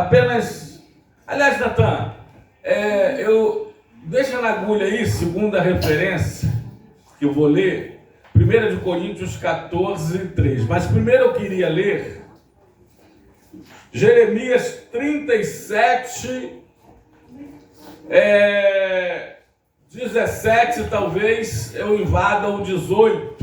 Apenas, aliás, Natan, deixa na agulha aí, segunda referência, que eu vou ler, 1 Coríntios 14, 3. Mas primeiro eu queria ler Jeremias 37, 17, talvez eu invada o 18,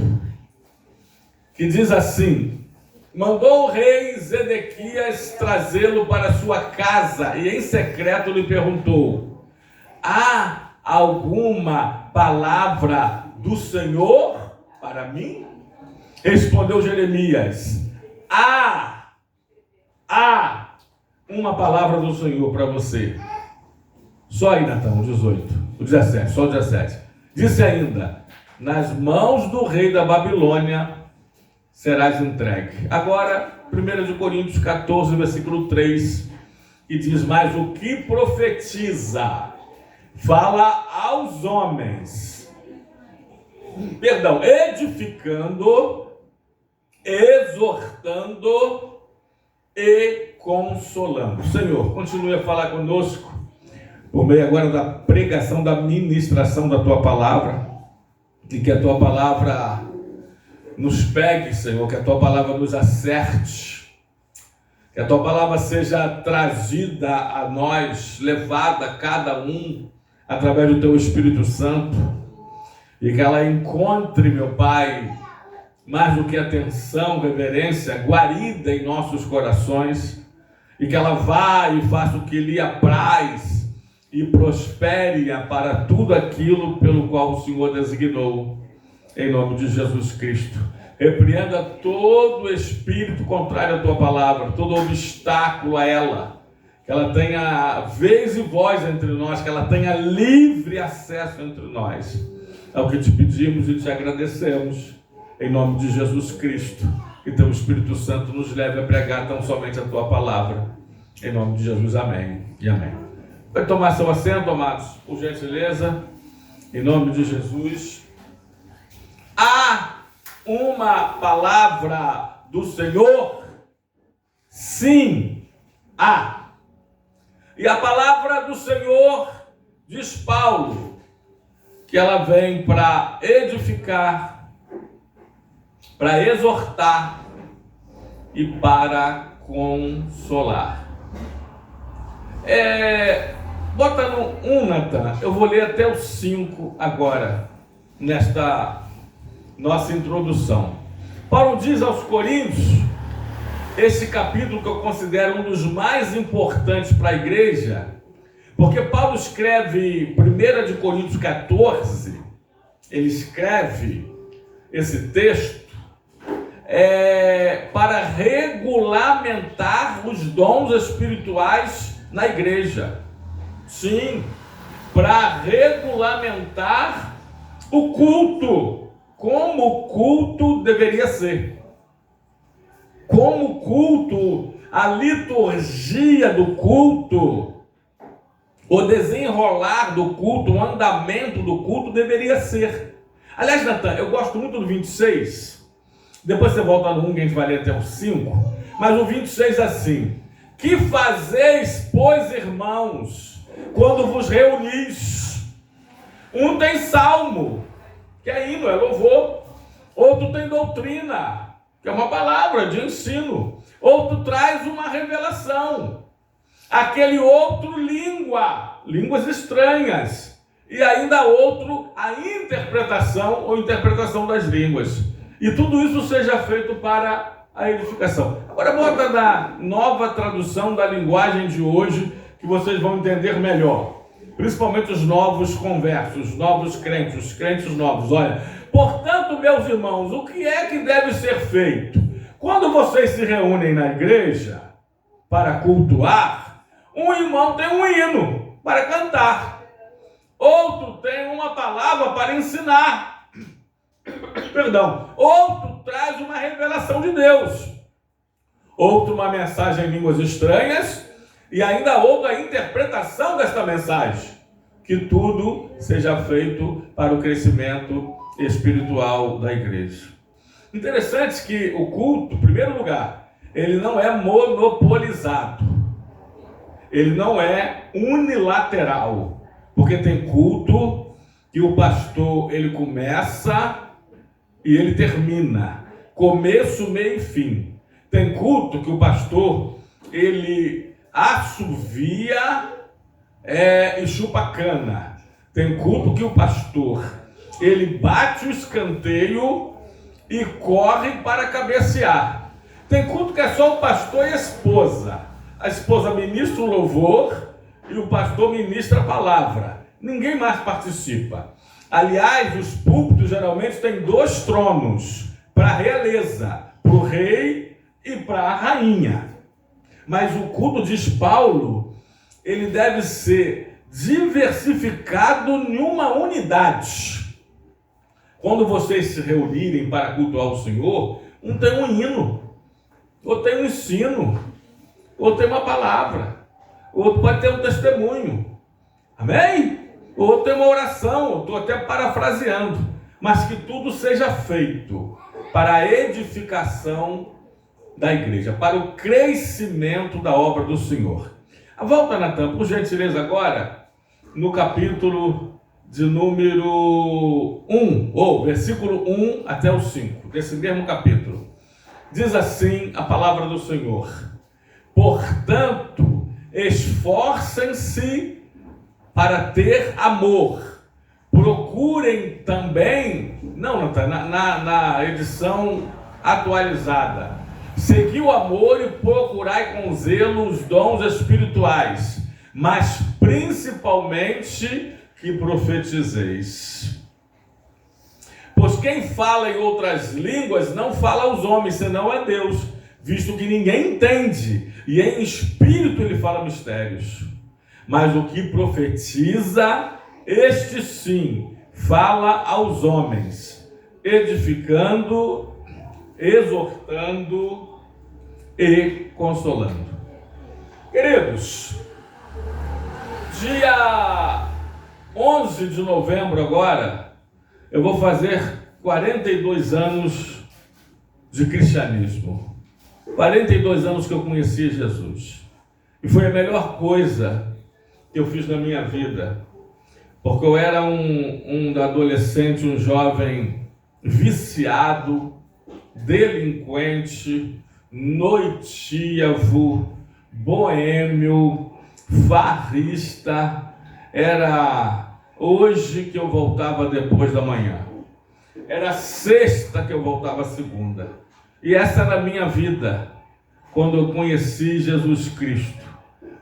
que diz assim: mandou o rei Zedequias trazê-lo para sua casa e em secreto lhe perguntou: há alguma palavra do Senhor para mim? Respondeu Jeremias: há uma palavra do Senhor para você. Só aí, Natan, o 18, o 17, só o 17. Disse ainda: nas mãos do rei da Babilônia serás entregue. Agora, 1 Coríntios 14, versículo 3, e diz: mas o que profetiza, fala aos homens, edificando, exortando e consolando. Senhor, continue a falar conosco, por meio agora da pregação, da ministração da Tua Palavra, e que a Tua Palavra nos pegue, Senhor, que a Tua Palavra nos acerte, que a Tua Palavra seja trazida a nós, levada a cada um, através do Teu Espírito Santo, e que ela encontre, meu Pai, mais do que atenção, reverência, guarida em nossos corações, e que ela vá e faça o que lhe apraz, e prospere para tudo aquilo pelo qual o Senhor designou, em nome de Jesus Cristo. Repreenda todo espírito contrário à Tua Palavra, todo obstáculo a ela, que ela tenha vez e voz entre nós, que ela tenha livre acesso entre nós. É o que te pedimos e te agradecemos, em nome de Jesus Cristo, que Teu Espírito Santo nos leve a pregar tão somente a Tua Palavra, em nome de Jesus, amém e amém. Vai tomar seu assento, amados, por gentileza, em nome de Jesus. Há uma palavra do Senhor? Sim, há. E a palavra do Senhor, diz Paulo, que ela vem para edificar, para exortar e para consolar. Bota no 1, Natan. Eu vou ler até o 5 agora, nesta nossa introdução. Paulo diz aos Coríntios, esse capítulo que eu considero um dos mais importantes para a igreja, porque Paulo escreve 1 Coríntios 14, ele escreve esse texto para regulamentar os dons espirituais na igreja. Sim, para regulamentar o culto, como o culto deveria ser. Como o culto, a liturgia do culto, o desenrolar do culto, o andamento do culto deveria ser. Aliás, Natan, eu gosto muito do 26. Depois você volta no 1, que a gente vai ler até o 5. Mas o 26 é assim: que fazeis, pois, irmãos, quando vos reunis? Um tem salmo, que é hino, é louvor. Outro tem doutrina, que é uma palavra de ensino. Outro traz uma revelação. Aquele outro línguas estranhas. E ainda outro a interpretação ou interpretação das línguas. E tudo isso seja feito para a edificação. Agora bota na nova tradução da linguagem de hoje, que vocês vão entender melhor. Principalmente os novos conversos, os novos crentes, os crentes novos. Olha, portanto, meus irmãos, o que é que deve ser feito? Quando vocês se reúnem na igreja para cultuar, um irmão tem um hino para cantar. Outro tem uma palavra para ensinar. Outro traz uma revelação de Deus. Outro uma mensagem em línguas estranhas. E ainda outra a interpretação desta mensagem. Que tudo seja feito para o crescimento espiritual da igreja. Interessante que o culto, em primeiro lugar, ele não é monopolizado. ele não é unilateral, porque tem culto que o pastor ele começa e ele termina, começo, meio e fim. Tem culto que o pastor ele assovia e chupa cana. Tem culto que o pastor ele bate o escanteio e corre para cabecear. Tem culto que é só o pastor e a esposa. A esposa ministra o louvor e o pastor ministra a palavra. Ninguém mais participa. Aliás, os púlpitos geralmente têm 2 tronos, para a realeza, para o rei e para a rainha. Mas o culto, diz Paulo, ele deve ser diversificado em uma unidade. Quando vocês se reunirem para cultuar o Senhor, um tem um hino, outro tem um ensino, outro tem uma palavra, outro pode ter um testemunho. Amém? Outro tem uma oração, eu estou até parafraseando, mas que tudo seja feito para a edificação da igreja, para o crescimento da obra do Senhor. Volta, Natan, por gentileza, agora, no capítulo de número 1, ou versículo 1 até o 5, desse mesmo capítulo. Diz assim a palavra do Senhor: portanto, esforcem-se para ter amor. Procurem também, na edição atualizada, seguir o amor e procurai com zelo os dons espirituais, mas principalmente que profetizeis. Pois quem fala em outras línguas não fala aos homens, senão a Deus, visto que ninguém entende, e em espírito ele fala mistérios. Mas o que profetiza, este sim, fala aos homens, edificando, exortando e consolando. Queridos, dia 11 de novembro agora, eu vou fazer 42 anos de cristianismo. 42 anos que eu conheci Jesus. E foi a melhor coisa que eu fiz na minha vida, porque eu era um adolescente, um jovem viciado, delinquente, noitíavo, boêmio, farrista. Era hoje que eu voltava depois da manhã, era sexta que eu voltava segunda, e essa era a minha vida quando eu conheci Jesus Cristo.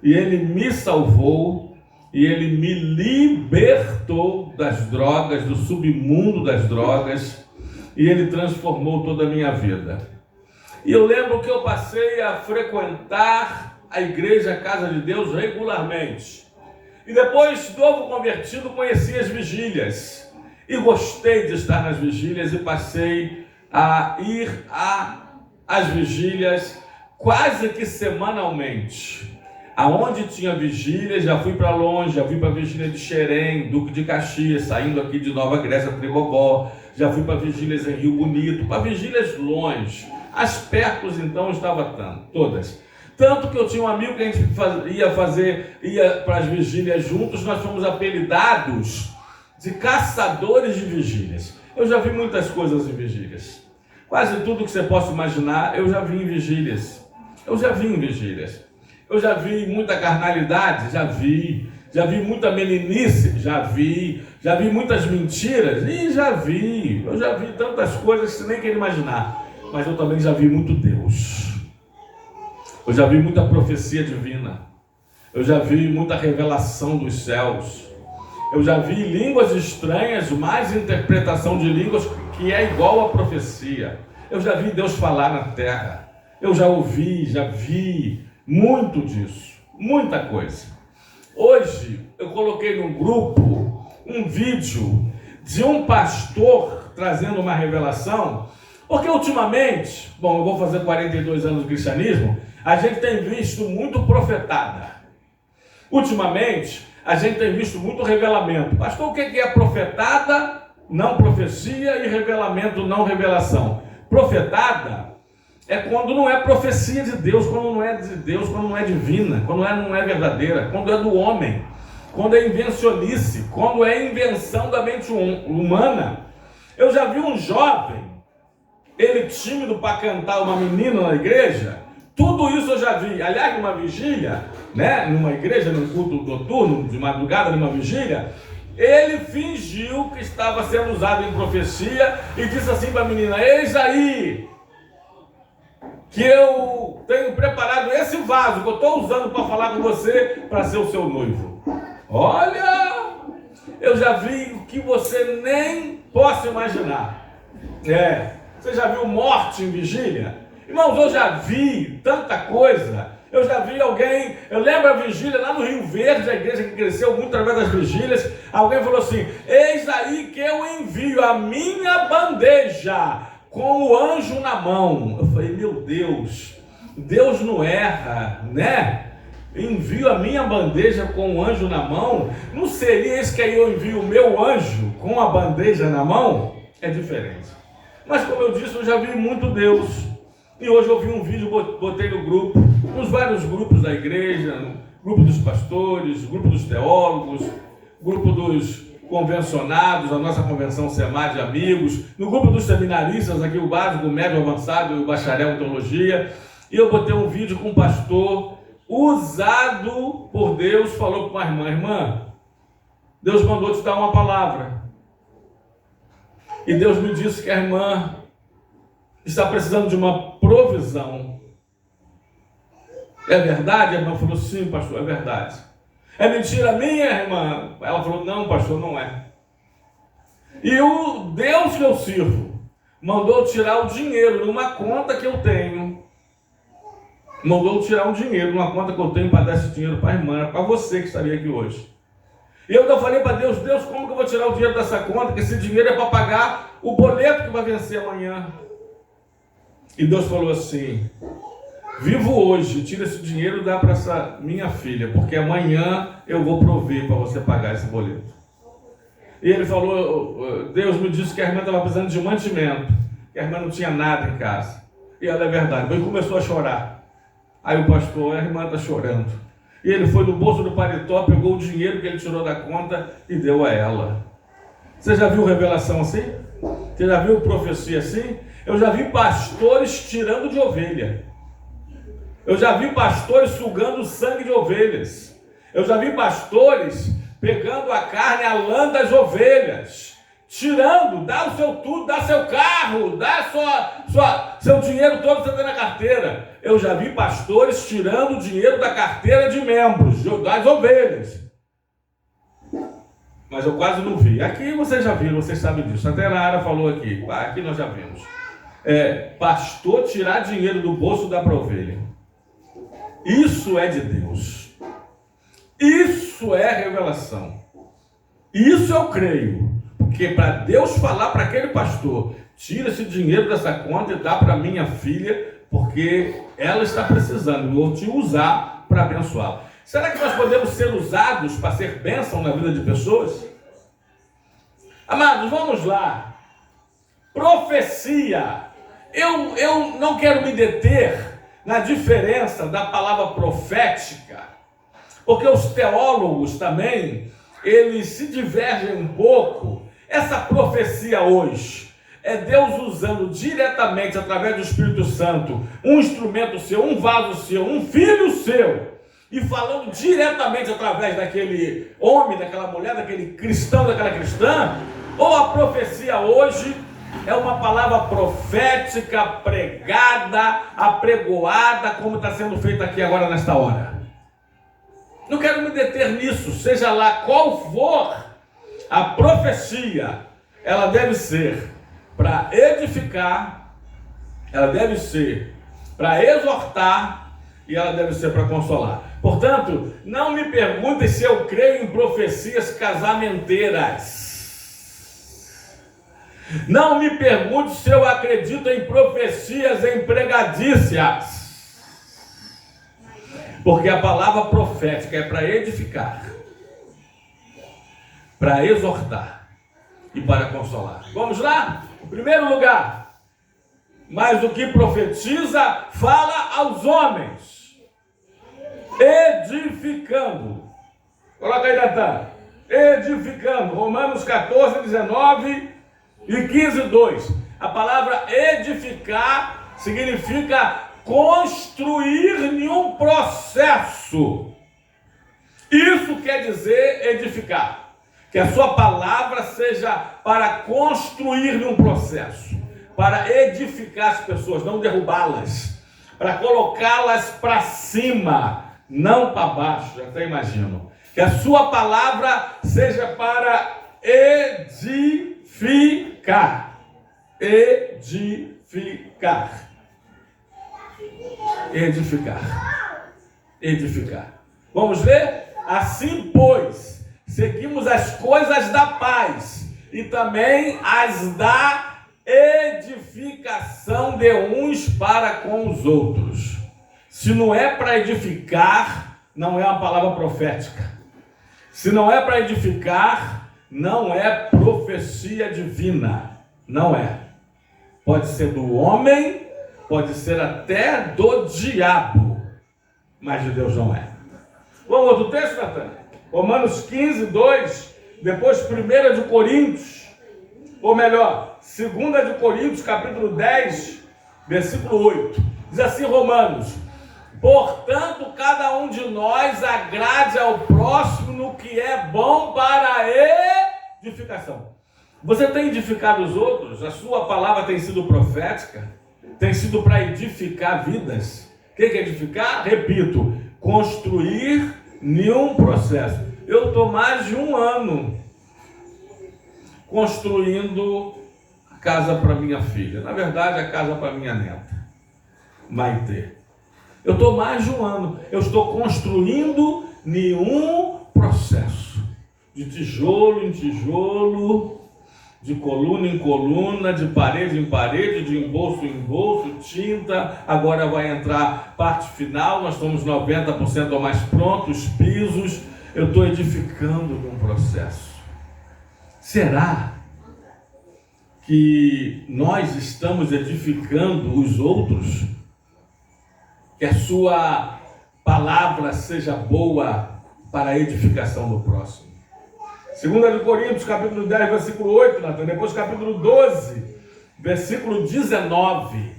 E Ele me salvou, e Ele me libertou das drogas, do submundo das drogas, e Ele transformou toda a minha vida. E eu lembro que eu passei a frequentar a igreja, a casa de Deus, regularmente. E depois, novo convertido, conheci as vigílias. E gostei de estar nas vigílias e passei a ir às vigílias quase que semanalmente. Aonde tinha vigília, já fui para longe, já fui para a vigília de Xerém, Duque de Caxias, saindo aqui de Nova Grécia, Tribobó, já fui para vigílias em Rio Bonito, para vigílias longe. As perto, então, estava todas. Tanto que eu tinha um amigo que a gente ia para as vigílias juntos, nós fomos apelidados de caçadores de vigílias. Eu já vi muitas coisas em vigílias. Quase tudo que você possa imaginar, eu já vi em vigílias. Eu já vi muita carnalidade, já vi muita meninice, já vi muitas mentiras, eu já vi tantas coisas que você nem quer imaginar, mas eu também já vi muito Deus, eu já vi muita profecia divina, eu já vi muita revelação dos céus, eu já vi línguas estranhas, mais interpretação de línguas que é igual à profecia, eu já vi Deus falar na terra, eu já vi muito disso, muita coisa. Hoje eu coloquei no grupo um vídeo de um pastor trazendo uma revelação, porque ultimamente, eu vou fazer 42 anos de cristianismo, a gente tem visto muito profetada. Ultimamente, a gente tem visto muito revelamento. Pastor, o que é profetada, não profecia, e revelamento, não revelação? Profetada É quando não é profecia de Deus, quando não é de Deus, quando não é divina, quando não é verdadeira, quando é do homem, quando é invencionice, quando é invenção da mente humana. Eu já vi um jovem, ele tímido para cantar uma menina na igreja. Tudo isso eu já vi. Aliás, numa vigília, né, numa igreja, num culto noturno, de madrugada, numa vigília, ele fingiu que estava sendo usado em profecia e disse assim para a menina: eis aí que eu tenho preparado esse vaso que eu estou usando para falar com você, para ser o seu noivo. Olha, eu já vi o que você nem possa imaginar. Você já viu morte em vigília? Irmãos, eu já vi tanta coisa. Eu já vi alguém, eu lembro a vigília lá no Rio Verde, a igreja que cresceu muito através das vigílias. Alguém falou assim: eis aí que eu envio a minha bandeja com o anjo na mão. Eu falei: meu Deus, Deus não erra, né? Envio a minha bandeja com o anjo na mão. Não seria isso que aí eu envio o meu anjo com a bandeja na mão? É diferente. Mas como eu disse, eu já vi muito Deus. E hoje eu vi um vídeo, botei no grupo, nos vários grupos da igreja, no grupo dos pastores, grupo dos teólogos, grupo dos convencionados, a nossa convenção SEMAR de amigos, no grupo dos seminaristas, aqui o básico, o médio, o avançado e o bacharel em teologia. E eu botei um vídeo com um pastor usado por Deus, falou com uma irmã: irmã, Deus mandou te dar uma palavra. E Deus me disse que a irmã está precisando de uma provisão. É verdade? A irmã falou: sim, pastor, é verdade. É mentira minha, irmã? Ela falou: não, pastor, não é. E o Deus que eu sirvo mandou tirar o dinheiro numa conta que eu tenho. Mandou tirar um dinheiro numa conta que eu tenho para dar esse dinheiro para a irmã, para você que estaria aqui hoje. E eu falei para Deus: Deus, como que eu vou tirar o dinheiro dessa conta? Que esse dinheiro é para pagar o boleto que vai vencer amanhã. E Deus falou assim: vivo hoje, tira esse dinheiro e dá para essa minha filha, porque amanhã eu vou prover para você pagar esse boleto. E ele falou: Deus me disse que a irmã estava precisando de mantimento, que a irmã não tinha nada em casa. E ela: é verdade. Ele começou a chorar. Aí o pastor: a irmã está chorando. E ele foi no bolso do paletó, pegou o dinheiro que ele tirou da conta e deu a ela. Você já viu revelação assim? Você já viu profecia assim? Eu já vi pastores tirando de ovelha. Eu já vi pastores sugando o sangue de ovelhas. Eu já vi pastores pegando a carne, a lã das ovelhas, tirando, dá o seu tudo, dá seu carro, dá seu dinheiro todo que você tem na carteira. Eu já vi pastores tirando o dinheiro da carteira de membros, das ovelhas. Mas eu quase não vi. Aqui vocês já viram, vocês sabem disso. Até a Nara falou aqui. Aqui nós já vimos. Pastor tirar dinheiro do bolso da ovelha. Isso é de Deus. Isso é revelação. Isso eu creio. Porque para Deus falar para aquele pastor: tira esse dinheiro dessa conta e dá para minha filha, porque ela está precisando, eu vou te usar para abençoá-la. Será que nós podemos ser usados para ser bênção na vida de pessoas? Amados, vamos lá. Profecia. Eu não quero me deter na diferença da palavra profética, porque os teólogos também, eles se divergem um pouco. Essa profecia hoje é Deus usando diretamente, através do Espírito Santo, um instrumento seu, um vaso seu, um filho seu, e falando diretamente através daquele homem, daquela mulher, daquele cristão, daquela cristã? Ou a profecia hoje é uma palavra profética, pregada, apregoada, como está sendo feito aqui agora nesta hora? Não quero me deter nisso, seja lá qual for a profecia, ela deve ser para edificar, ela deve ser para exortar e ela deve ser para consolar. Portanto, não me perguntem se eu creio em profecias casamenteiras. Não me pergunte se eu acredito em profecias empregadícias. Porque a palavra profética é para edificar, para exortar e para consolar. Vamos lá? Em primeiro lugar, mas o que profetiza fala aos homens, edificando. Coloca aí, Natan. Edificando. Romanos 14, 19 e 15, 2. A palavra edificar significa construir em um processo. Isso quer dizer edificar. Que a sua palavra seja para construir em um processo, para edificar as pessoas, não derrubá-las, para colocá-las para cima, não para baixo. Já até imagino. Que a sua palavra seja para edificar. Edificar. Edificar. Edificar. Vamos ver? Assim, pois, seguimos as coisas da paz e também as da edificação de uns para com os outros. Se não é para edificar, não é uma palavra profética. Se não é para edificar, não é profecia divina. Não é. Pode ser do homem, pode ser até do diabo, mas de Deus não é. Vamos outro texto, Natan? Romanos 15, 2, depois 1 de Coríntios, ou melhor, 2 de Coríntios, capítulo 10, versículo 8. Diz assim, Romanos: portanto, cada um de nós agrade ao próximo no que é bom para a edificação. Você tem edificado os outros? A sua palavra tem sido profética? Tem sido para edificar vidas? O que é edificar? Repito, construir nenhum processo. Eu estou mais de um ano construindo a casa para minha filha. Na verdade, a casa para minha neta, Maitê. Eu estou mais de um ano. Eu estou construindo nenhum processo. De tijolo em tijolo, de coluna em coluna, de parede em parede, de embolso em embolso, tinta. Agora vai entrar parte final, nós estamos 90% ou mais prontos, pisos. Eu estou edificando um processo. Será que nós estamos edificando os outros? Que a sua palavra seja boa para a edificação do próximo. 2 de Coríntios, capítulo 10, versículo 8, Natan. Depois capítulo 12, versículo 19.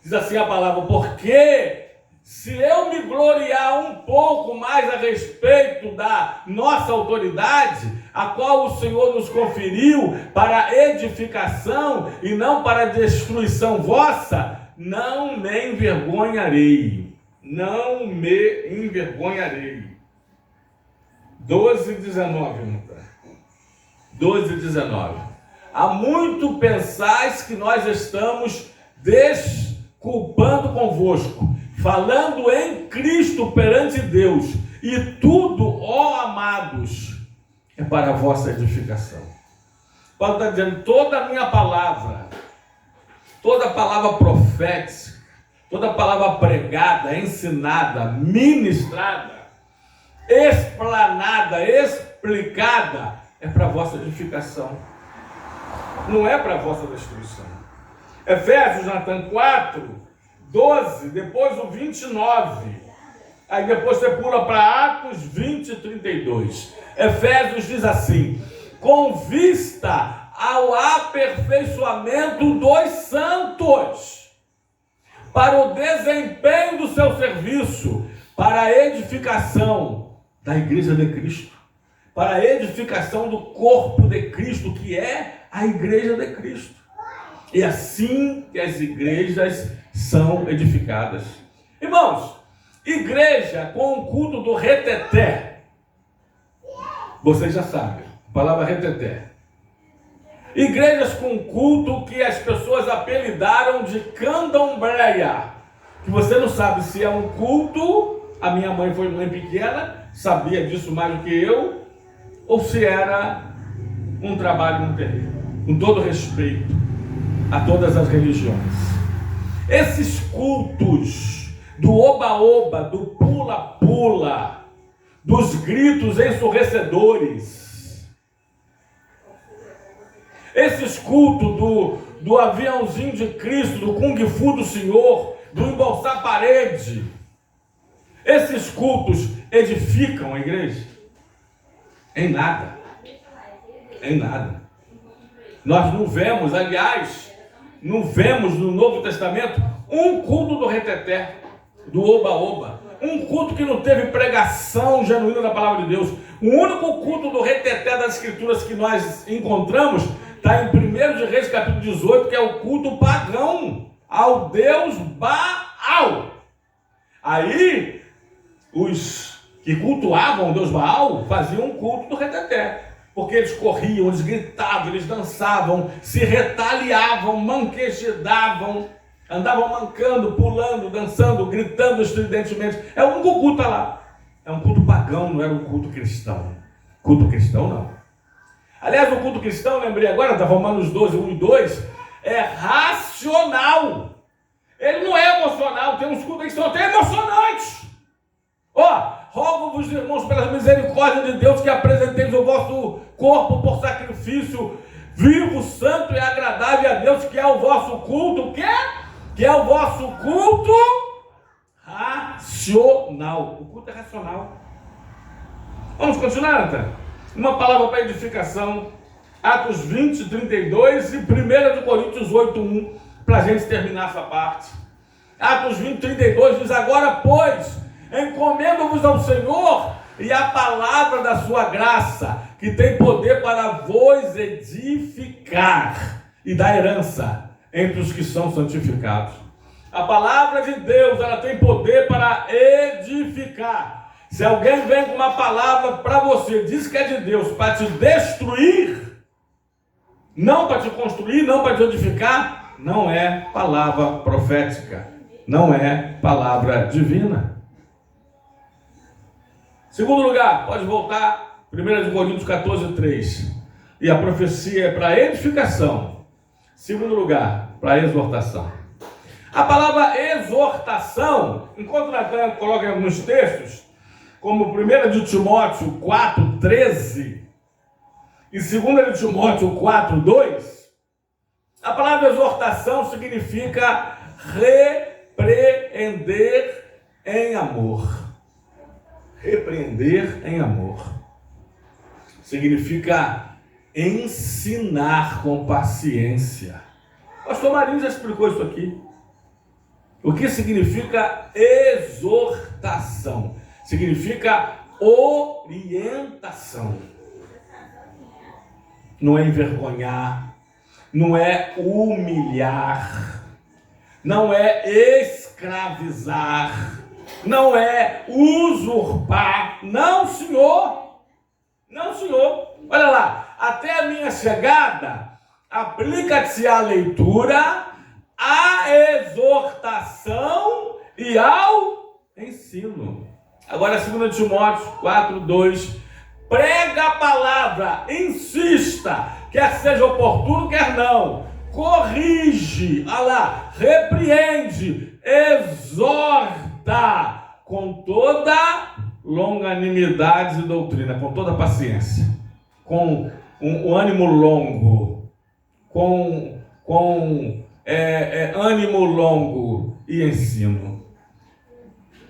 Diz assim a palavra: porque se eu me gloriar um pouco mais a respeito da nossa autoridade, a qual o Senhor nos conferiu para edificação e não para destruição vossa, não me envergonharei. Não me envergonharei. 12, 19, Natan. 12, 19. Há muito pensais que nós estamos desculpando convosco, falando em Cristo perante Deus, e tudo, ó amados, é para a vossa edificação. Paulo está dizendo, toda a minha palavra, toda palavra profética, toda palavra pregada, ensinada, ministrada, explanada, explicada, é para a vossa edificação, não é para a vossa destruição. Efésios, Natan, 4, 12, depois o 29, aí depois você pula para Atos 20, 32. Efésios diz assim: com vista ao aperfeiçoamento dos santos, para o desempenho do seu serviço, para a edificação da igreja de Cristo, para a edificação do corpo de Cristo, que é a igreja de Cristo. E assim que as igrejas são edificadas. Irmãos, igreja com o culto do reteté, vocês já sabem, a palavra reteté. Igrejas com culto que as pessoas apelidaram de candomblé, que você não sabe se é um culto, a minha mãe foi mãe pequena, sabia disso mais do que eu, ou se era um trabalho no terreno, com todo respeito a todas as religiões. Esses cultos do oba-oba, do pula-pula, dos gritos ensurdecedores, esses cultos do aviãozinho de Cristo, do Kung Fu do Senhor, do embolsar parede. Esses cultos edificam a igreja? Em nada. Em nada. Nós não vemos, aliás, não vemos no Novo Testamento um culto do reteté, do oba-oba. Um culto que não teve pregação genuína da palavra de Deus. O único culto do reteté das Escrituras que nós encontramos está em 1 de Reis, capítulo 18, que é o culto pagão ao Deus Baal. Aí, os que cultuavam o Deus Baal faziam um culto do reteté. Porque eles corriam, eles gritavam, eles dançavam, se retaliavam, manquejedavam, andavam mancando, pulando, dançando, gritando estridentemente. É o único culto lá. É um culto pagão, não era um culto cristão. Culto cristão, não. Aliás, o culto cristão, lembrei agora, da Romanos 12, 1 e 2, é racional. Ele não é emocional. Tem uns cultos que são até emocionantes. Rogo-vos, irmãos, pela misericórdia de Deus, que apresenteis o vosso corpo por sacrifício vivo, santo e agradável a Deus, que é o vosso culto, que é o vosso culto racional. O culto é racional. Vamos continuar, Natan? Uma palavra para edificação, Atos 20, 32 e 1 Coríntios 8, 1, para a gente terminar essa parte. Atos 20, 32 diz: agora, pois, encomendo-vos ao Senhor e à palavra da sua graça, que tem poder para vos edificar e dar herança entre os que são santificados. A palavra de Deus, ela tem poder para edificar. Se alguém vem com uma palavra para você, diz que é de Deus, para te destruir, não para te construir, não para te edificar, não é palavra profética, não é palavra divina. Segundo lugar, pode voltar, 1 Coríntios 14, 3. E a profecia é para edificação. Segundo lugar, para exortação. A palavra exortação, enquanto Natan coloca em alguns textos, como 1 de Timóteo 4, 13 e 2 de Timóteo 4, 2, a palavra exortação significa repreender em amor. Repreender em amor. Significa ensinar com paciência. O pastor Marinho já explicou isso aqui. O que significa exortação? Significa orientação. Não é envergonhar, não é humilhar, não é escravizar, não é usurpar. Não, senhor. Não, senhor. Olha lá, até a minha chegada, aplica-te à leitura, à exortação e ao ensino. Agora, 2 Timóteo 4, 2, prega a palavra, insista, quer seja oportuno, quer não, corrige, olha lá, repreende, exorta, com toda longanimidade e doutrina, com toda paciência, com um ânimo longo, com ânimo longo e ensino.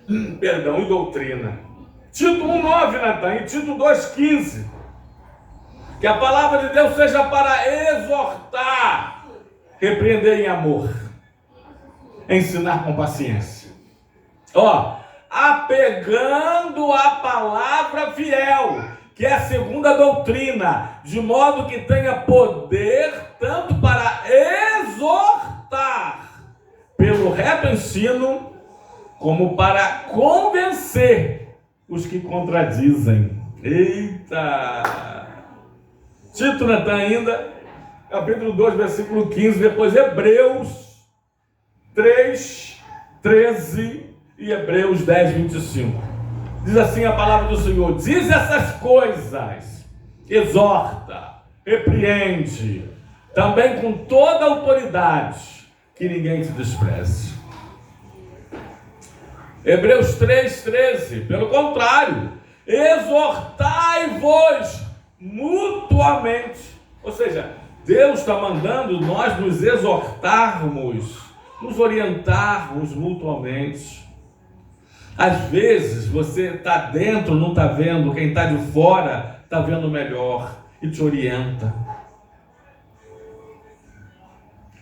E doutrina. Tito 1,9, Natan, e Tito 2,15. Que a palavra de Deus seja para exortar, repreender em amor, ensinar com paciência. Apegando a palavra fiel, que é a segunda doutrina, de modo que tenha poder tanto para exortar pelo reto ensino, como para convencer os que contradizem. Eita! Tito, Natan, ainda, capítulo 2, versículo 15, depois Hebreus 3, 13 e Hebreus 10, 25. Diz assim a palavra do Senhor: diz essas coisas, exorta, repreende, também com toda autoridade, que ninguém te despreze. Hebreus 3, 13, pelo contrário, exortai-vos mutuamente. Ou seja, Deus está mandando nós nos exortarmos, nos orientarmos mutuamente. Às vezes você está dentro, não está vendo, quem está de fora está vendo melhor e te orienta.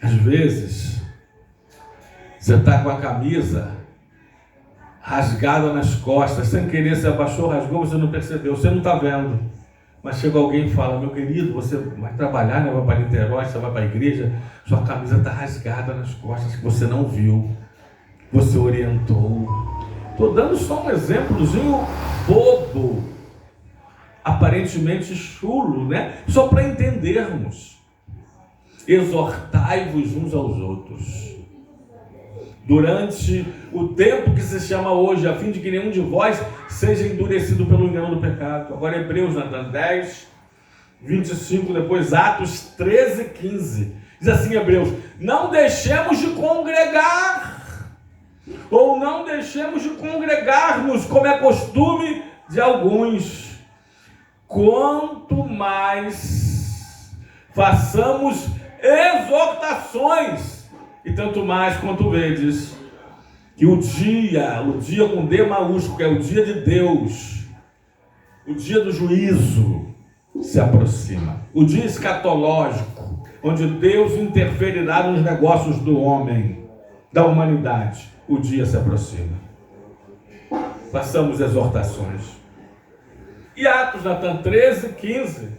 Às vezes você está com a camisa rasgada nas costas, sem querer, você abaixou, rasgou, você não percebeu, você não está vendo. Mas chega alguém e fala: meu querido, você vai trabalhar, né? Vai para Niterói, você vai para a igreja, sua camisa está rasgada nas costas, que você não viu, você orientou. Estou dando só um exemplozinho bobo, aparentemente chulo, né? Só para entendermos. Exortai-vos uns aos outros durante o tempo que se chama hoje, a fim de que nenhum de vós seja endurecido pelo engano do pecado. Agora Hebreus 10, 25, depois Atos 13, 15. Diz assim Hebreus: não deixemos de congregar, ou não deixemos de congregarmos, como é costume de alguns. Quanto mais façamos exortações, e tanto mais quanto vedes que o dia com D maiúsculo, que é o dia de Deus, o dia do juízo, se aproxima. O dia escatológico, onde Deus interferirá nos negócios do homem, da humanidade. O dia se aproxima. Façamos exortações. E Atos, Natan 13, 15,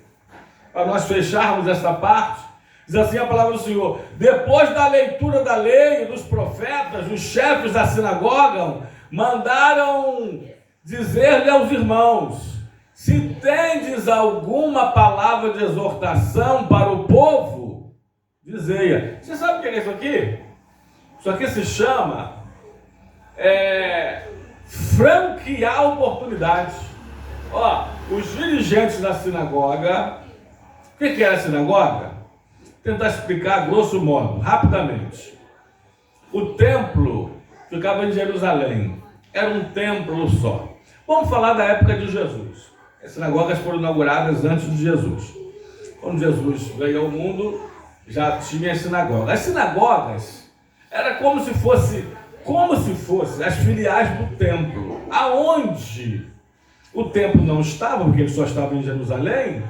para nós fecharmos essa parte, diz assim a palavra do Senhor: depois da leitura da lei e dos profetas, os chefes da sinagoga mandaram dizer-lhe aos irmãos: se tendes alguma palavra de exortação para o povo, dizei-a. Você sabe o que é isso aqui? Isso aqui se chama franquear oportunidades. Ó, os dirigentes da sinagoga, o que era a sinagoga? Tentar explicar grosso modo, rapidamente. O templo ficava em Jerusalém. Era um templo só. Vamos falar da época de Jesus. As sinagogas foram inauguradas antes de Jesus. Quando Jesus veio ao mundo, já tinha as sinagogas. As sinagogas era como se fosse as filiais do templo. Aonde o templo não estava, porque ele só estava em Jerusalém,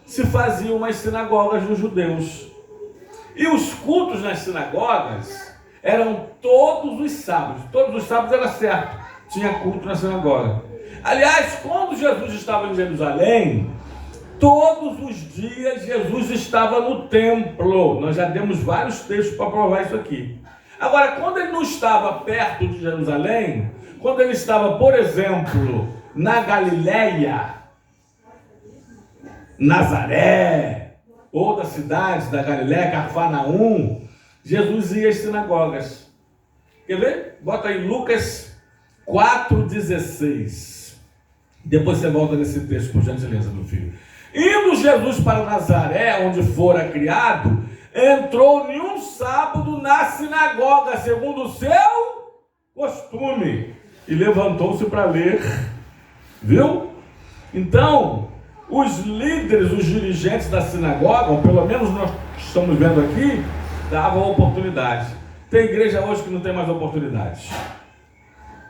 se faziam umas sinagogas dos judeus. E os cultos nas sinagogas eram todos os sábados. Todos os sábados era certo, tinha culto na sinagoga. Aliás, quando Jesus estava em Jerusalém, todos os dias Jesus estava no templo. Nós já demos vários textos para provar isso aqui. Agora, quando ele não estava perto de Jerusalém, quando ele estava, por exemplo, na Galileia, Nazaré, ou das cidades da Galileia, Cafarnaum, Jesus ia às sinagogas. Quer ver? Bota aí Lucas 4,16. Depois você volta nesse texto, por gentileza, meu filho. Indo Jesus para Nazaré, onde fora criado, entrou em um sábado na sinagoga, segundo o seu costume, e levantou-se para ler. Viu? Então, os líderes, os dirigentes da sinagoga, ou pelo menos nós estamos vendo aqui, davam oportunidade. Tem igreja hoje que não tem mais oportunidades.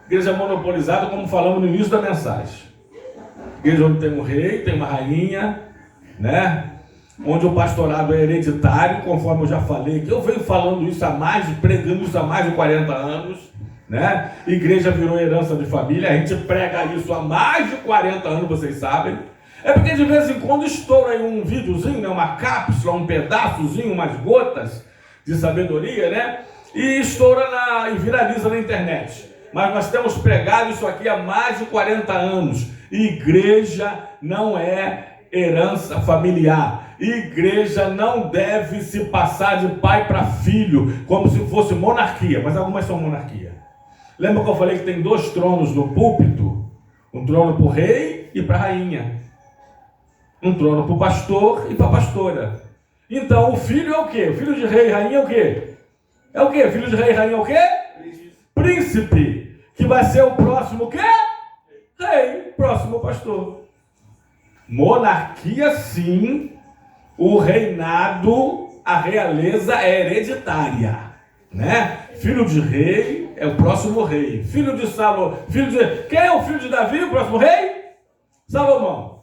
Igreja monopolizada, como falamos no início da mensagem. Igreja onde tem um rei, tem uma rainha, né? Onde o pastorado é hereditário, conforme eu já falei, que eu venho falando isso pregando isso há mais de 40 anos, né? Igreja virou herança de família, a gente prega isso há mais de 40 anos, vocês sabem. É porque de vez em quando estoura aí um videozinho, né? Uma cápsula, um pedaçozinho, umas gotas de sabedoria, né? E estoura e viraliza na internet. Mas nós temos pregado isso aqui há mais de 40 anos. Igreja não é herança familiar. Igreja não deve se passar de pai para filho, como se fosse monarquia, mas algumas são monarquia. Lembra que eu falei que tem 2 tronos no púlpito? Um trono para o rei e para a rainha. Um trono para o pastor e para a pastora. Então o filho é o quê? O filho de rei e rainha é o quê? É o quê? Filho de rei e rainha é o quê? Príncipe. Que vai ser o próximo o quê? Rei. Próximo pastor. Monarquia sim, o reinado, a realeza é hereditária, né? Filho de rei é o próximo rei. Filho de Salomão, quem é o filho de Davi, o próximo rei? Salomão.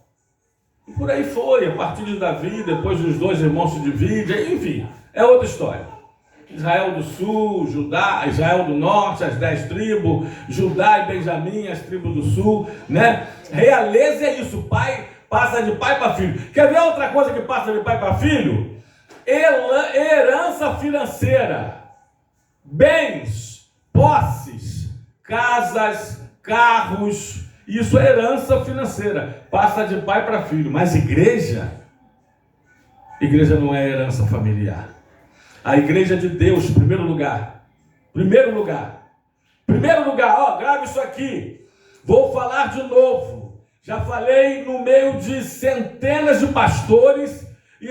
E por aí foi, a partir de Davi, depois os dois irmãos se dividem, enfim, é outra história. Israel do sul, Judá, Israel do norte, as 10 tribos, Judá e Benjamim, as tribos do sul, né? Realeza é isso, pai passa de pai para filho. Quer ver outra coisa que passa de pai para filho? Herança financeira, bens, posses, casas, carros, isso é herança financeira, passa de pai para filho. Mas igreja não é herança familiar. A igreja de Deus, primeiro lugar, ó, grave isso aqui, vou falar de novo, já falei no meio de centenas de pastores, e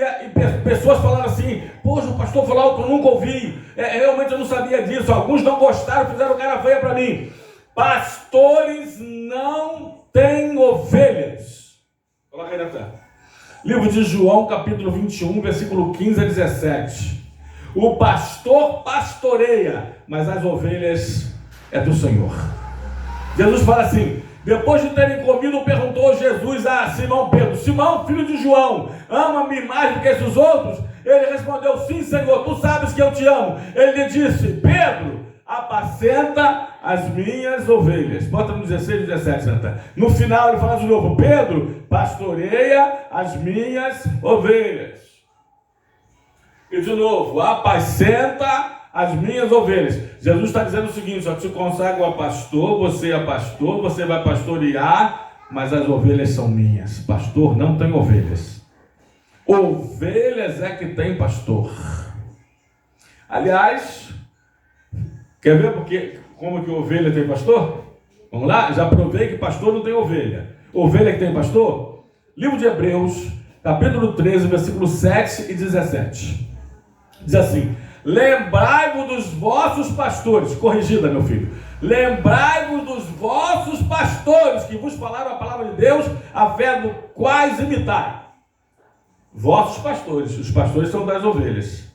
pessoas falaram assim, poxa, o pastor falou algo que eu nunca ouvi, realmente eu não sabia disso, alguns não gostaram, fizeram cara feia para mim. Pastores não têm ovelhas. Coloca aí na tela. Livro de João, capítulo 21, versículo 15 a 17. O pastor pastoreia, mas as ovelhas é do Senhor. Jesus fala assim, depois de terem comido, perguntou Jesus a Simão Pedro, Simão, filho de João, ama-me mais do que esses outros? Ele respondeu, sim, Senhor, tu sabes que eu te amo. Ele lhe disse, Pedro, apacenta as minhas ovelhas. Bota no 16 e 17, Santa. No final ele fala de novo, Pedro, pastoreia as minhas ovelhas. E de novo, apacenta as minhas ovelhas. Jesus está dizendo o seguinte, só que se consagra a pastor, você vai pastorear, mas as ovelhas são minhas. Pastor não tem ovelhas. Ovelhas é que tem pastor. Aliás, quer ver como que ovelha tem pastor? Vamos lá? Já provei que pastor não tem ovelha. Ovelha que tem pastor? Livro de Hebreus, capítulo 13, versículos 7 e 17. Diz assim, lembrai-vos dos vossos pastores, corrigida meu filho, lembrai-vos dos vossos pastores, que vos falaram a palavra de Deus, a fé do quais imitai. Vossos pastores, os pastores são das ovelhas,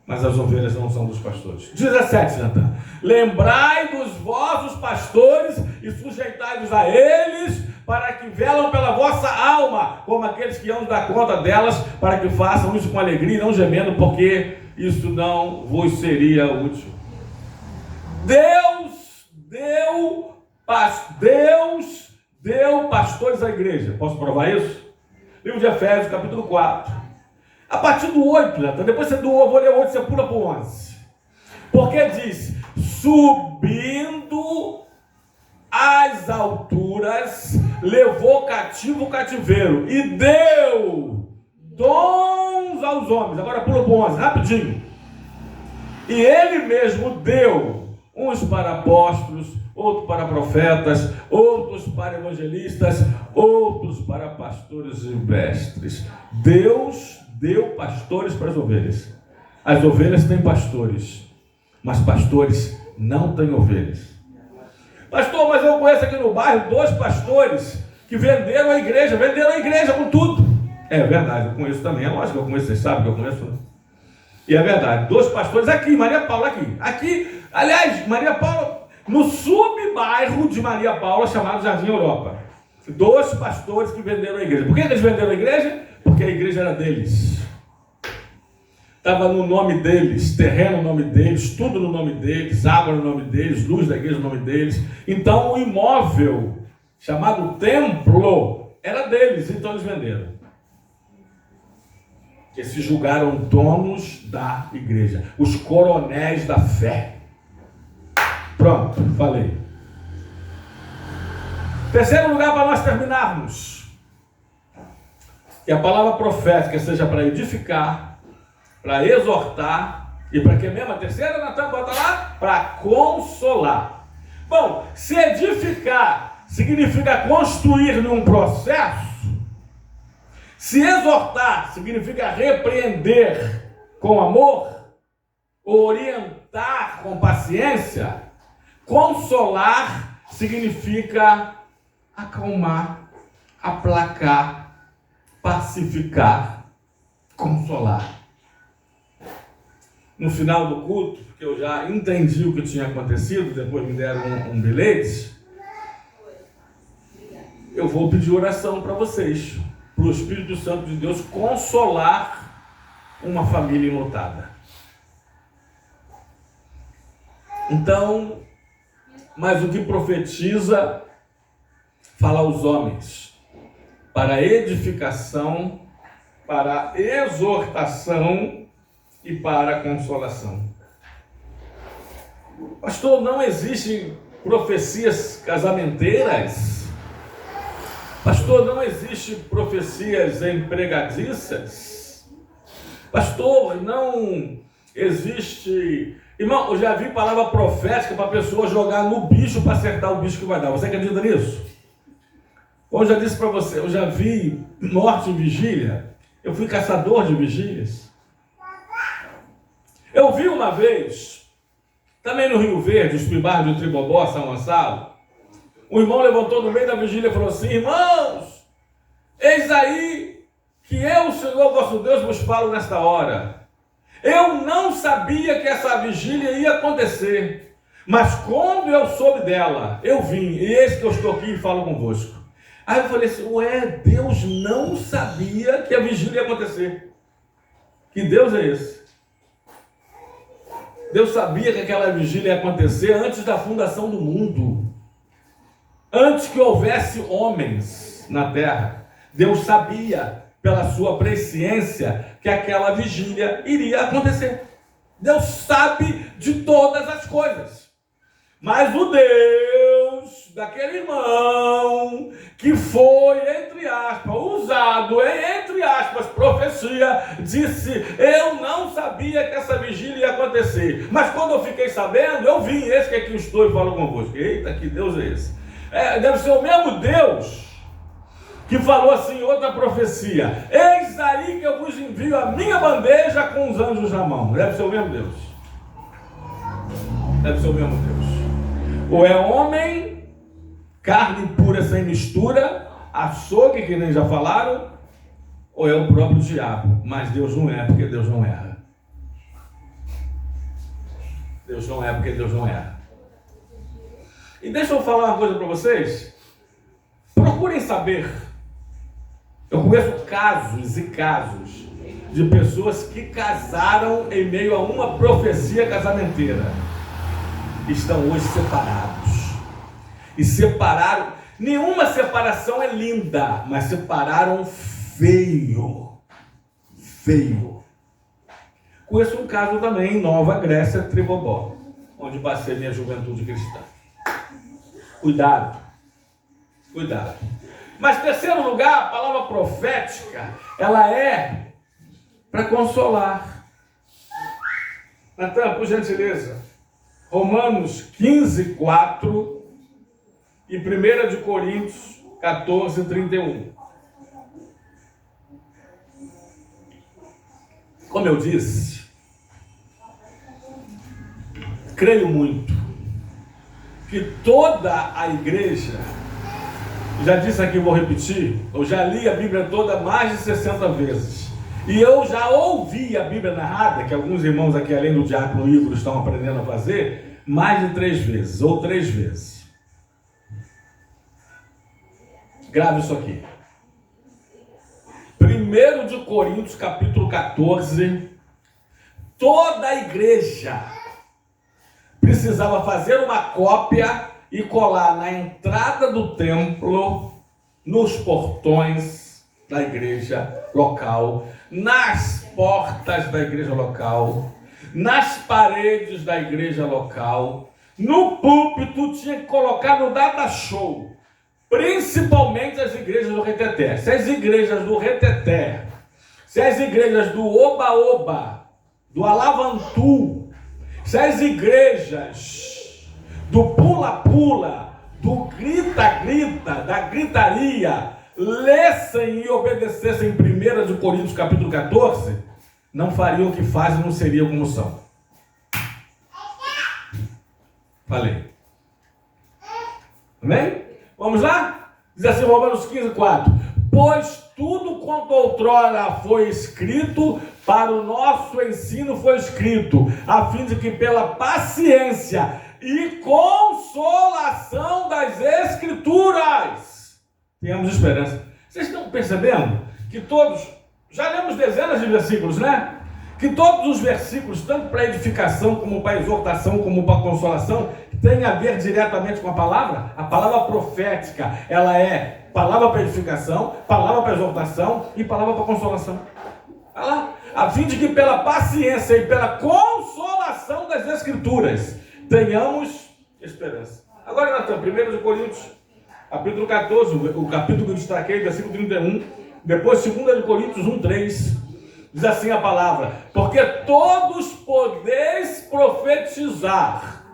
mas as ovelhas não são dos pastores. 17, Natan. Lembrai dos vossos pastores e sujeitai-vos a eles, para que velam pela vossa alma, como aqueles que hão de dar conta delas, para que façam isso com alegria e não gemendo, porque isso não vos seria útil. Deus deu pastores à igreja. Posso provar isso? Livro de Efésios, capítulo 4. A partir do 8, né? Depois você do vou ler o 8, você pula para o 11. Porque diz, subindo às alturas, levou cativo o cativeiro e deu dons aos homens. Agora pula para o 11, rapidinho. E ele mesmo deu uns para apóstolos, outros para profetas, outros para evangelistas, outros para pastores e mestres. Deus deu pastores para as ovelhas. As ovelhas têm pastores, mas pastores não têm ovelhas. Pastor, mas eu conheço aqui no bairro 2 pastores que venderam a igreja com tudo. É verdade, eu conheço também, é lógico que eu conheço, vocês sabem que eu conheço. Né? E é verdade, 2 pastores aqui, Maria Paula aqui, aliás, Maria Paula, no subbairro de Maria Paula, chamado Jardim Europa. 2 pastores que venderam a igreja. Por que eles venderam a igreja? Porque a igreja era deles. Estava no nome deles, terreno no nome deles, tudo no nome deles, água no nome deles, luz da igreja no nome deles. Então o imóvel, chamado templo, era deles, então eles venderam. Que se julgaram donos da igreja, os coronéis da fé. Pronto, falei. Terceiro lugar para nós terminarmos. Que a palavra profética seja para edificar, para exortar e para que mesmo? A terceira, Natan, bota lá, para consolar. Bom, se edificar significa construir num processo, se exortar significa repreender com amor, orientar com paciência, consolar significa acalmar, aplacar, pacificar. consolar. No final do culto, porque eu já entendi o que tinha acontecido, depois me deram um bilhete, eu vou pedir oração para vocês, para o Espírito Santo de Deus consolar uma família enlutada. Então, mas o que profetiza, fala aos homens, para edificação, para exortação e para consolação. Pastor, não existem profecias casamenteiras? Pastor, não existem profecias empregadiças? Pastor, não existe... Irmão, eu já vi palavra profética para a pessoa jogar no bicho para acertar o bicho que vai dar. Você acredita nisso? Como eu já disse para você, eu já vi morte em vigília. Eu fui caçador de vigílias. Eu vi uma vez, também no Rio Verde, os primários de Tribobó, São Gonçalo, um irmão levantou no meio da vigília e falou assim: irmãos, eis aí que eu, o Senhor vosso Deus, vos falo nesta hora. Eu não sabia que essa vigília ia acontecer, mas quando eu soube dela, eu vim, e eis que eu estou aqui e falo convosco. Aí eu falei assim: ué, Deus não sabia que a vigília ia acontecer. Que Deus é esse? Deus sabia que aquela vigília ia acontecer antes da fundação do mundo. Antes que houvesse homens na terra. Deus sabia, pela sua presciência, que aquela vigília iria acontecer. Deus sabe de todas as coisas. Mas o Deus daquele irmão que foi, entre aspas, usado em, entre aspas, profecia, disse: eu não sabia que essa vigília ia acontecer, mas quando eu fiquei sabendo, eu vim, esse que aqui estou e falo convosco. Eita, que Deus é esse? Deve ser o mesmo Deus que falou assim em outra profecia: eis aí que eu vos envio a minha bandeja com os anjos na mão. Deve ser o mesmo Deus. Deve ser o mesmo Deus. Ou é homem, carne pura sem mistura, açougue, que nem já falaram, ou é o próprio diabo. Mas Deus não é, porque Deus não erra. Deus não é, porque Deus não erra. E deixa eu falar uma coisa para vocês. Procurem saber. Eu conheço casos e casos de pessoas que casaram em meio a uma profecia casamenteira. Estão hoje separados. E separaram. Nenhuma separação é linda, mas separaram feio. Feio. Conheço um caso também em Nova Grécia, Tribobó, onde passei minha juventude cristã. Cuidado. Cuidado. Mas terceiro lugar, a palavra profética, ela é para consolar. Natan, por gentileza, Romanos 15, 4 e 1 de Coríntios 14, 31. Como eu disse, creio muito que toda a igreja, já disse aqui, vou repetir, eu já li a Bíblia toda mais de 60 vezes. E eu já ouvi a Bíblia narrada, que alguns irmãos aqui, além do diácono Igor, estão aprendendo a fazer, mais de 3 vezes, ou 3 vezes. Grave isso aqui. 1 de Coríntios, capítulo 14, toda a igreja precisava fazer uma cópia e colar na entrada do templo, nos portões da igreja local, nas portas da igreja local, nas paredes da igreja local, no púlpito tinha que colocar no data show, principalmente as igrejas do Reteté. Se as igrejas do Reteté, se as igrejas do Oba-Oba, do Alavantu, se as igrejas do pula-pula, do grita-grita, da gritaria, lessem e obedecessem 1 de Coríntios capítulo 14, não fariam o que fazem, não seriam como são. Falei. Amém? Vamos lá? Diz assim, Romanos 15, 4. Pois tudo quanto outrora foi escrito, para o nosso ensino foi escrito, a fim de que pela paciência e consolação das Escrituras tenhamos esperança. Vocês estão percebendo que todos, já lemos dezenas de versículos, né? Que todos os versículos, tanto para edificação, como para exortação, como para consolação, tem a ver diretamente com a palavra profética. Ela é palavra para edificação, palavra para exortação e palavra para consolação. Olha lá. A fim de que pela paciência e pela consolação das Escrituras tenhamos esperança. Agora, Natan, 1 Coríntios, capítulo 14, o capítulo que eu destaquei, versículo 31, depois 2 Coríntios 1:3. Diz assim a palavra: porque todos podeis profetizar,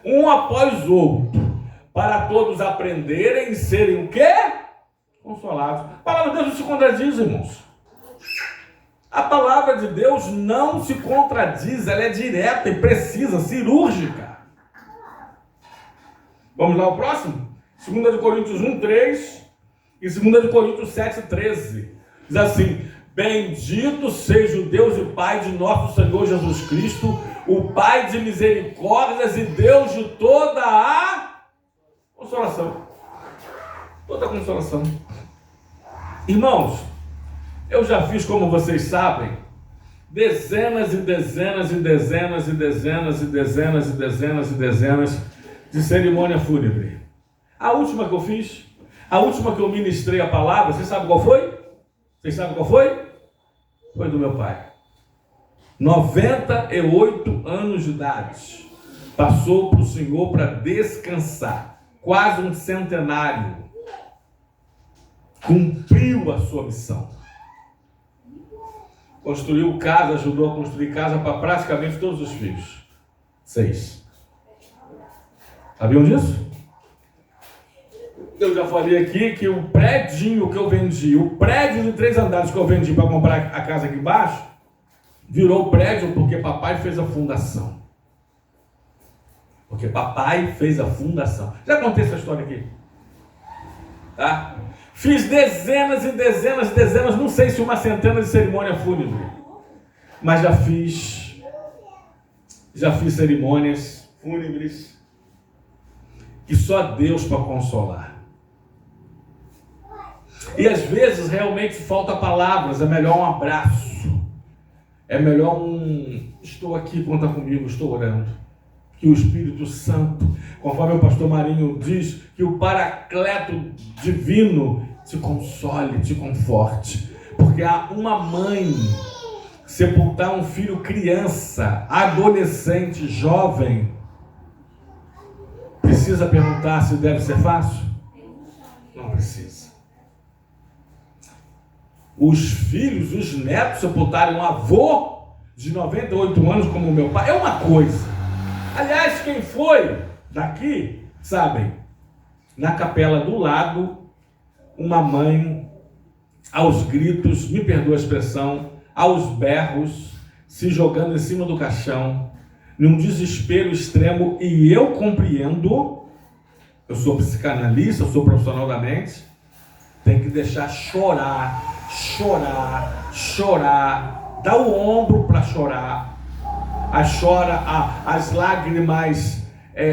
um após outro, para todos aprenderem e serem o quê? Consolados. A palavra de Deus não se contradiz, irmãos. A palavra de Deus não se contradiz, ela é direta e precisa, cirúrgica. Vamos lá ao próximo? 2 Coríntios 1:3 e 2 Coríntios 7:13. Diz assim: bendito seja o Deus e Pai de nosso Senhor Jesus Cristo, o Pai de misericórdias e Deus de toda a consolação. Toda a consolação. Irmãos, eu já fiz, como vocês sabem, dezenas e dezenas e dezenas e dezenas e dezenas e dezenas e dezenas de cerimônia fúnebre. A última que eu fiz, a última que eu ministrei a palavra, vocês sabem qual foi? Vocês sabem qual foi? Foi do meu pai. 98 anos de idade. Passou para o Senhor para descansar. Quase um centenário. Cumpriu a sua missão. Construiu casa, ajudou a construir casa para praticamente todos os filhos. 6. Sabiam disso? Eu já falei aqui que o prédio que eu vendi, o prédio de 3 andares que eu vendi para comprar a casa aqui embaixo, virou prédio porque papai fez a fundação. Porque papai fez a fundação. Já contei essa história aqui. Tá? Fiz dezenas e dezenas e dezenas, não sei se uma centena de cerimônia fúnebre, mas já fiz cerimônias fúnebres que só Deus para consolar. E às vezes realmente falta palavras, é melhor um abraço, é melhor estou aqui, conta comigo, estou orando. Que o Espírito Santo, conforme o pastor Marinho diz, que o Paracleto divino te console, te conforte. Porque há uma mãe sepultar um filho criança, adolescente, jovem, precisa perguntar se deve ser fácil? Não precisa. Os filhos, os netos sepultarem um avô de 98 anos como o meu pai, é uma coisa. Aliás, quem foi daqui, sabem, na capela do lado, uma mãe, aos gritos, me perdoa a expressão, aos berros, se jogando em cima do caixão, num desespero extremo, e eu compreendo, eu sou psicanalista, eu sou profissional da mente, tem que deixar chorar, dá o ombro para chorar. As lágrimas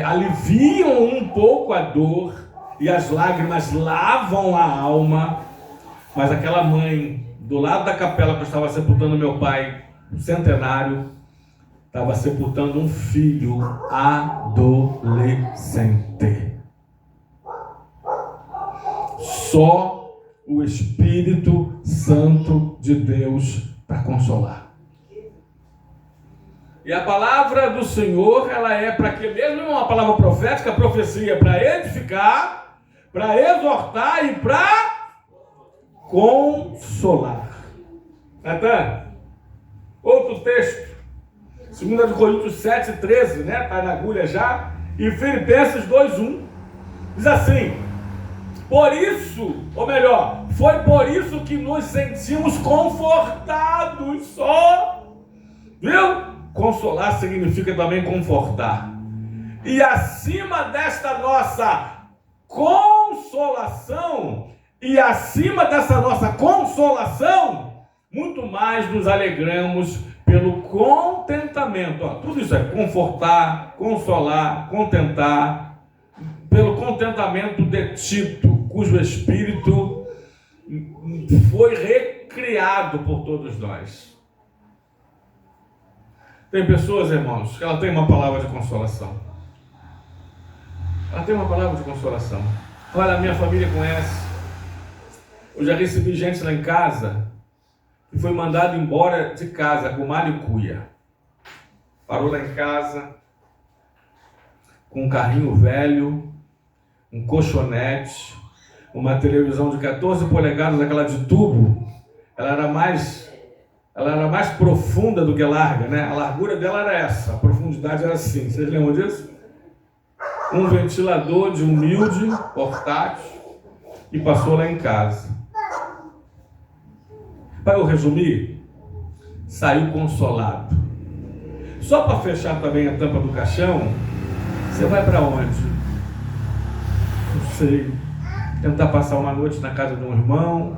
aliviam um pouco a dor e as lágrimas lavam a alma. Mas aquela mãe do lado da capela que eu estava sepultando meu pai, centenário, estava sepultando um filho adolescente. Só o Espírito Santo de Deus para consolar. E a palavra do Senhor, ela é para que, mesmo uma palavra profética, a profecia é para edificar, para exortar e para consolar. Natan, outro texto, 2 Coríntios 7:13, né? Está na agulha já, e Filipenses 2:1, diz assim: por isso, ou melhor, foi por isso que nos sentimos confortados só, viu? Consolar significa também confortar. E acima desta nossa consolação, E acima dessa nossa consolação, muito mais nos alegramos pelo contentamento. Tudo isso é confortar, consolar, contentar, pelo contentamento de Tito, cujo espírito foi recriado por todos nós. Tem pessoas, irmãos, que ela tem uma palavra de consolação. Ela tem uma palavra de consolação. Olha, a minha família conhece. Eu já recebi gente lá em casa que foi mandado embora de casa com malho e cuia. Parou lá em casa com um carrinho velho, um colchonete, uma televisão de 14 polegadas, aquela de tubo. Ela era mais profunda do que larga, né? A largura dela era essa, a profundidade era assim. Vocês lembram disso? Um ventilador de humilde, portátil, e passou lá em casa. Para eu resumir, saiu consolado. Só para fechar também a tampa do caixão, você vai para onde? Não sei. Tentar passar uma noite na casa de um irmão.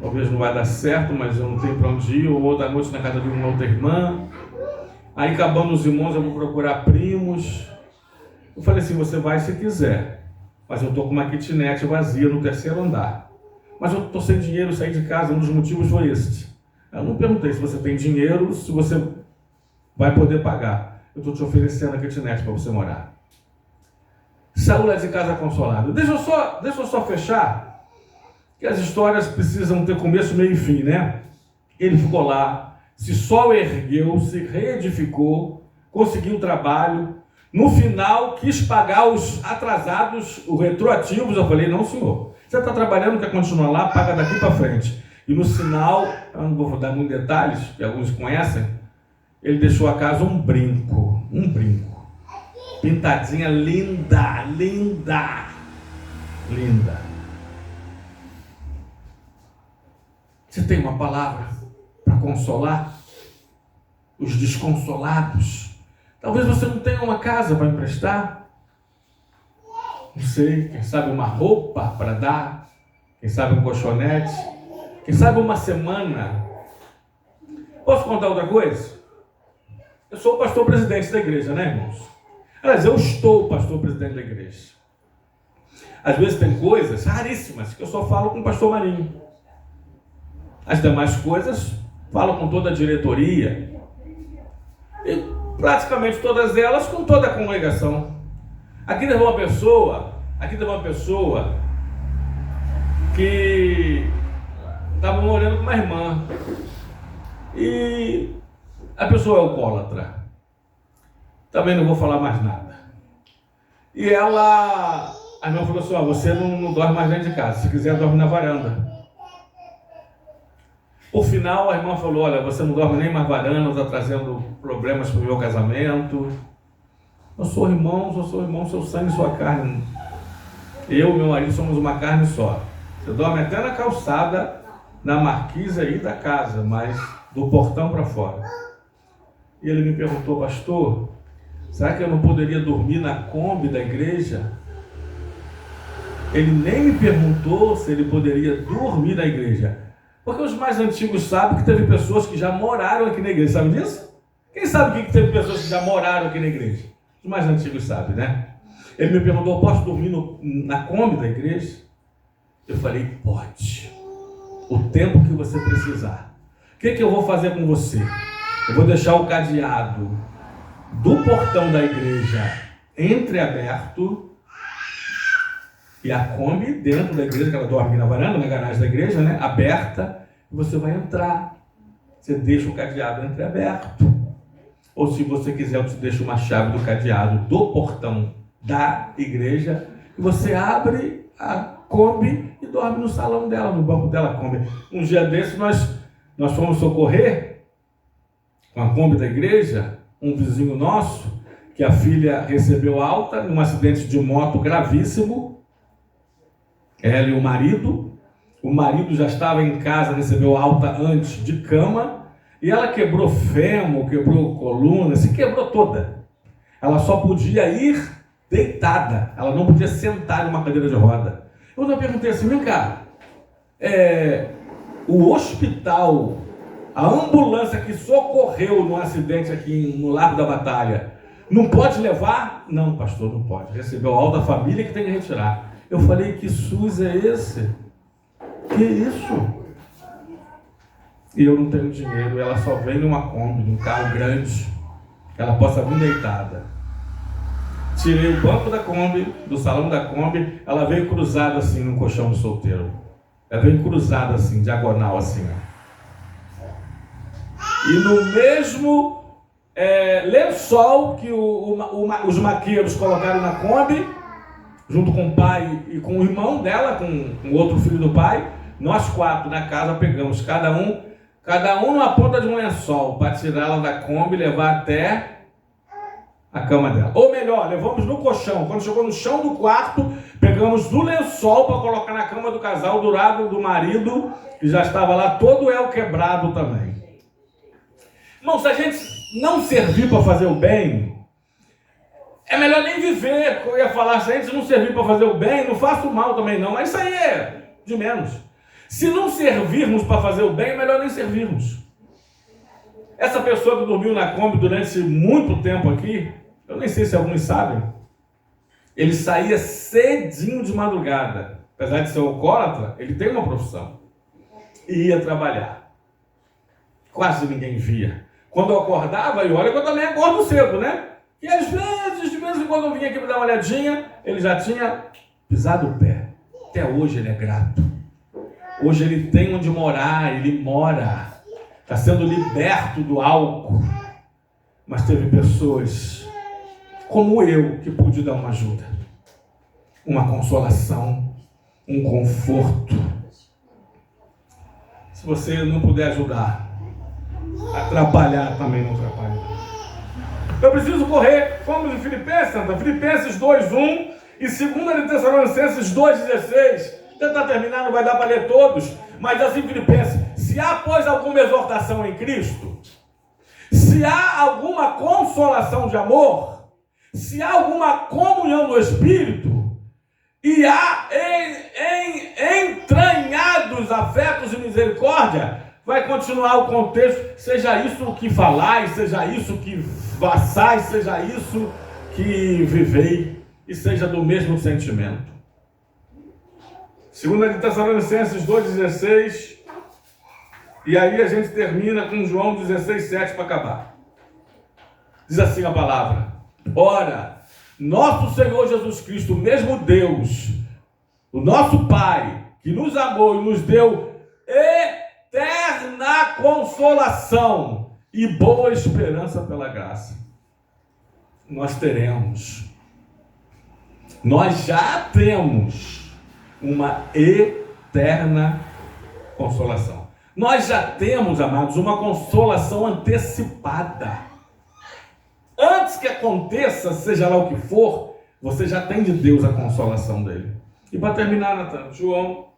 Talvez não vai dar certo, mas eu não tenho para onde ir. Ou outra noite na casa de uma outra irmã. Aí, acabando os irmãos, eu vou procurar primos. Eu falei assim, você vai se quiser. Mas eu estou com uma kitnet vazia no terceiro andar. Mas eu estou sem dinheiro, sair de casa, um dos motivos foi este. Eu não perguntei se você tem dinheiro, se você vai poder pagar. Eu estou te oferecendo a kitnet para você morar. Saiu lá de casa consolado. Deixa eu só fechar, que as histórias precisam ter começo, meio e fim, né? Ele ficou lá, se sol ergueu, se reedificou, conseguiu trabalho. No final, quis pagar os atrasados, os retroativos. Eu falei, não, senhor. Você está trabalhando, quer continuar lá, paga daqui para frente. E no sinal, eu não vou dar muitos detalhes, que alguns conhecem, ele deixou a casa um brinco. Pintadinha, linda. Você tem uma palavra para consolar os desconsolados? Talvez você não tenha uma casa para emprestar. Não sei, quem sabe uma roupa para dar, quem sabe um colchonete, quem sabe uma semana. Posso contar outra coisa? Eu sou o pastor presidente da igreja, né, irmãos? Aliás, eu estou o pastor presidente da igreja. Às vezes tem coisas raríssimas que eu só falo com o pastor Marinho. As demais coisas falo com toda a diretoria. E praticamente todas elas com toda a congregação. Aqui teve uma pessoa que estava morando com uma irmã e a pessoa é alcoólatra. Também não vou falar mais nada. E a irmã falou assim, você não dorme mais dentro de casa, se quiser dorme na varanda. Por final a irmã falou, olha, você não dorme nem mais varanda, está trazendo problemas para o meu casamento. Eu sou irmão, seu sangue e sua carne. Eu e meu marido somos uma carne só. Você dorme até na calçada, na marquise aí da casa, mas do portão para fora. E ele me perguntou, pastor, será que eu não poderia dormir na Kombi da igreja? Ele nem me perguntou se ele poderia dormir na igreja. Porque os mais antigos sabem que teve pessoas que já moraram aqui na igreja. Sabe disso? Quem sabe que teve pessoas que já moraram aqui na igreja? Os mais antigos sabem, né? Ele me perguntou, posso dormir na Kombi da igreja? Eu falei, pode. O tempo que você precisar. O que eu vou fazer com você? Eu vou deixar o cadeado do portão da igreja entreaberto e a Kombi dentro da igreja, que ela dorme na varanda, na garagem da igreja, né? Aberta, e você vai entrar. Você deixa o cadeado entreaberto. Ou se você quiser, eu te deixo uma chave do cadeado do portão da igreja e você abre a Kombi e dorme no salão dela, no banco dela, Kombi. Um dia desse nós fomos socorrer com a Kombi da igreja um vizinho nosso que a filha recebeu alta num acidente de moto gravíssimo. Ela e o marido já estava em casa, recebeu alta antes de cama. E ela quebrou fêmur, quebrou coluna, se quebrou toda. Ela só podia ir deitada. Ela não podia sentar em uma cadeira de roda. Eu já perguntei assim, vem cá, o hospital, a ambulância que socorreu no acidente aqui no Largo da Batalha, não pode levar? Não, pastor, não pode. Recebeu o alta da família que tem que retirar. Eu falei, que SUS é esse? Que isso? E eu não tenho dinheiro, ela só vem numa Kombi, num carro grande, que ela possa vir deitada. Tirei o banco da Kombi, do salão da Kombi, ela veio cruzada assim num colchão de solteiro. Ela veio cruzada assim, diagonal assim, ó. E no mesmo lençol que os maqueiros colocaram na Kombi, junto com o pai e com o irmão dela, com o outro filho do pai, nós 4 na casa pegamos cada um numa ponta de um lençol, para tirá-la da Kombi e levar até a cama dela. Ou melhor, levamos no colchão. Quando chegou no chão do quarto, pegamos do lençol para colocar na cama do casal, do lado do marido, que já estava lá todo quebrado também. Irmão, se a gente não servir para fazer o bem, é melhor nem viver. Eu ia falar, se a gente não servir para fazer o bem, não faça o mal também não, mas isso aí é de menos. Se não servirmos para fazer o bem, é melhor nem servirmos. Essa pessoa que dormiu na Kombi durante muito tempo aqui, eu nem sei se alguns sabem, ele saía cedinho de madrugada. Apesar de ser alcoólatra, ele tem uma profissão. E ia trabalhar. Quase ninguém via. Quando eu acordava, e olha que eu também acordo cedo, né? E às vezes, de vez em quando eu vinha aqui para dar uma olhadinha, ele já tinha pisado o pé. Até hoje ele é grato. Hoje ele tem onde morar, ele mora. Está sendo liberto do álcool. Mas teve pessoas como eu que pude dar uma ajuda, uma consolação, um conforto. Se você não puder ajudar, atrapalhar também não atrapalha. Eu preciso correr. Vamos em Filipenses, Santa. Filipenses 2:1 e 2 Tessalonicenses 2:16. Tentar terminar, não vai dar para ler todos, mas assim, Filipenses: se há, pois, alguma exortação em Cristo, se há alguma consolação de amor, se há alguma comunhão do Espírito, e há entranhados afetos e misericórdia, vai continuar o contexto, seja isso o que falais, seja isso que façais, seja isso que vivei, e seja do mesmo sentimento. 2 Tessalonicenses 2:16, e aí a gente termina com João 16:7 para acabar. Diz assim a palavra: ora, nosso Senhor Jesus Cristo, o mesmo Deus, o nosso Pai, que nos amou e nos deu eterna consolação e boa esperança pela graça, nós teremos, nós já temos uma eterna consolação. Nós já temos, amados, uma consolação antecipada. Antes que aconteça, seja lá o que for, você já tem de Deus a consolação dele. E para terminar, Natan, João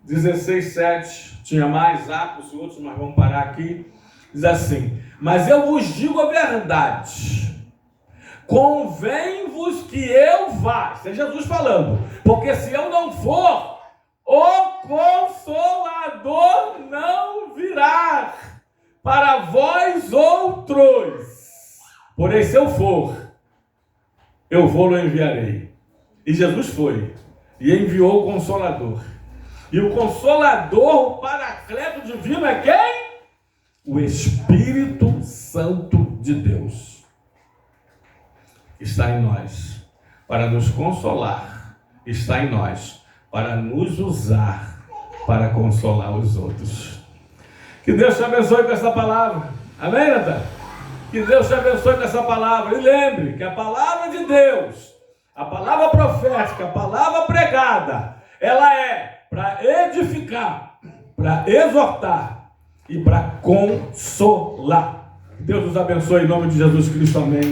16:7, tinha mais Atos e outros, mas vamos parar aqui. Diz assim: mas eu vos digo a verdade, convém-vos que eu vá. Isso é Jesus falando. Porque se eu não for, o Consolador não virá para vós outros. Porém, se eu for, eu vou-lo enviarei. E Jesus foi e enviou o Consolador. E o Consolador, o Paracleto divino, é quem? O Espírito Santo de Deus. Está em nós para nos consolar, está em nós para nos usar para consolar os outros. Que Deus te abençoe com essa palavra. Amém, Natan? Que Deus te abençoe com essa palavra. E lembre que a palavra de Deus, a palavra profética, a palavra pregada, ela é para edificar, para exortar e para consolar. Que Deus nos abençoe em nome de Jesus Cristo. Amém.